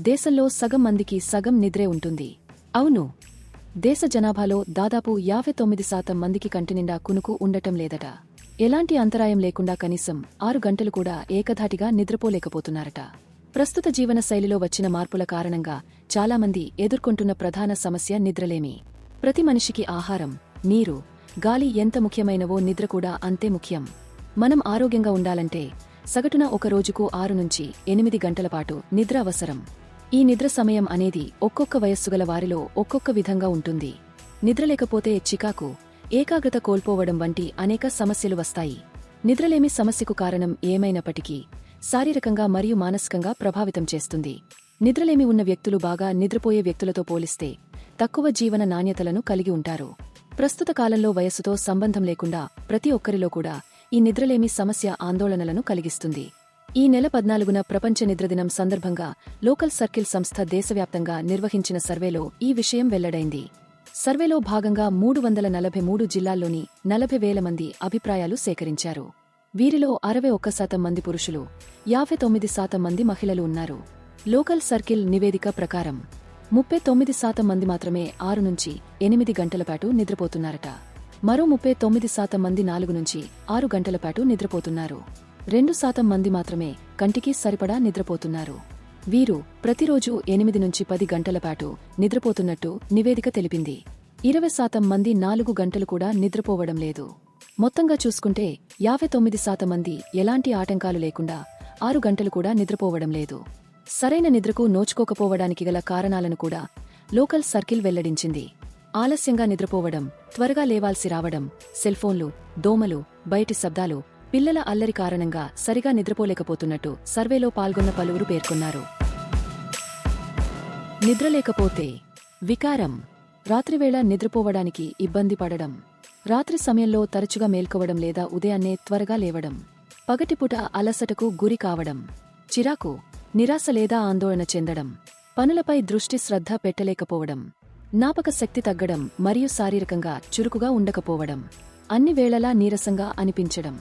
దేశంలో సగం మందికి సగం నిద్రే ఉంటుంది. అవును, దేశ జనాభాలో దాదాపు 59% మందికి కంటినిండా కునుకు ఉండటం లేదట. ఎలాంటి అంతరాయం లేకుండా కనీసం 6 గంటలు కూడా ఏకధాటిగా నిద్రపోలేకపోతున్నారట. ప్రస్తుత జీవన శైలిలో వచ్చిన మార్పుల కారణంగా చాలామంది ఎదుర్కొంటున్న ప్రధాన సమస్య నిద్రలేమి. ప్రతి మనిషికి ఆహారం, నీరు, గాలి ఎంత ముఖ్యమైనవో నిద్ర కూడా అంతే ముఖ్యం. మనం ఆరోగ్యంగా ఉండాలంటే సగటున ఒక రోజుకు 6 నుంచి 8 గంటల పాటు నిద్ర అవసరం. ఈ నిద్ర సమయం అనేది ఒక్కొక్క వయస్సుగల వారిలో ఒక్కొక్క విధంగా ఉంటుంది. నిద్రలేకపోతే చికాకు, ఏకాగ్రత కోల్పోవడం వంటి అనేక సమస్యలు వస్తాయి. నిద్రలేమి సమస్యకు కారణం ఏమైనప్పటికీ శారీరకంగా మరియు మానసికంగా ప్రభావితం చేస్తుంది. నిద్రలేమి ఉన్న వ్యక్తులు బాగా నిద్రపోయే వ్యక్తులతో పోలిస్తే తక్కువ జీవన నాణ్యతలను కలిగి ఉంటారు. ప్రస్తుత కాలంలో వయస్సుతో సంబంధం లేకుండా ప్రతి ఒక్కరిలో కూడా ఈ నిద్రలేమి సమస్య ఆందోళనలను కలిగిస్తుంది. ఈ నెల 14న ప్రపంచ నిద్రదినం సందర్భంగా లోకల్ సర్కిల్ సంస్థ దేశవ్యాప్తంగా నిర్వహించిన సర్వేలో ఈ విషయం వెల్లడైంది. సర్వేలో భాగంగా 343 జిల్లాల్లోని 40,000 మంది అభిప్రాయాలు సేకరించారు. వీరిలో 61% మంది పురుషులు, 59% మంది మహిళలు ఉన్నారు. లోకల్ సర్కిల్ నివేదిక ప్రకారం 39% మంది మాత్రమే 6 నుంచి 8 గంటల పాటు నిద్రపోతున్నారట. మరో 39% మంది 4 నుంచి 6 గంటల పాటు నిద్రపోతున్నారు. 2% మంది మాత్రమే కంటికి సరిపడా నిద్రపోతున్నారు. వీరు ప్రతిరోజు 8 నుంచి 10 గంటల పాటు నిద్రపోతున్నట్టు నివేదిక తెలిపింది. 20% మంది 4 గంటలు కూడా నిద్రపోవడం లేదు. మొత్తంగా చూసుకుంటే 59% మంది ఎలాంటి ఆటంకాలు లేకుండా 6 గంటలు కూడా నిద్రపోవడం లేదు. సరైన నిద్రకు నోచుకోకపోవడానికి గల కారణాలను కూడా లోకల్ సర్కిల్ వెల్లడించింది. ఆలస్యంగా నిద్రపోవడం, త్వరగా లేవాల్సి రావడం, సెల్ఫోన్లు, దోమలు, బయటి శబ్దాలు, పిల్లల అల్లరి కారణంగా సరిగా నిద్రపోలేకపోతున్నట్టు సర్వేలో పాల్గొన్న పలువురు పేర్కొన్నారు. నిద్రలేకపోతే వికారం, రాత్రివేళ నిద్రపోవడానికి ఇబ్బంది పడడం, రాత్రి సమయంలో తరచుగా మేల్కోవడం లేదా ఉదయాన్నే త్వరగా లేవడం, పగటిపూట అలసటకు గురి కావడం, చిరాకు, నిరాశ లేదా ఆందోళన చెందడం, పనులపై దృష్టి శ్రద్ధ పెట్టలేకపోవడం, జ్ఞాపక శక్తి తగ్గడం మరియు శారీరకంగా చురుకుగా ఉండకపోవడం, అన్ని వేళలా నీరసంగా అనిపించడం,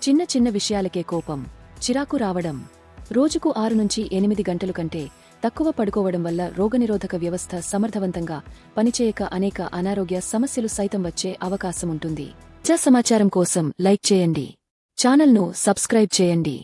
చిన్న చిన్న విషయాలకే కోపం, చిరాకు రావడం, రోజుకు 6 నుంచి 8 గంటలు కంటే తక్కువ పడుకోవడం వల్ల రోగనిరోధక వ్యవస్థ సమర్థవంతంగా పనిచేయక అనేక అనారోగ్య సమస్యలు సైతం వచ్చే అవకాశం ఉంటుంది. సమాచారం కోసం లైక్ చేయండి, ఛానల్ను సబ్స్క్రైబ్ చేయండి.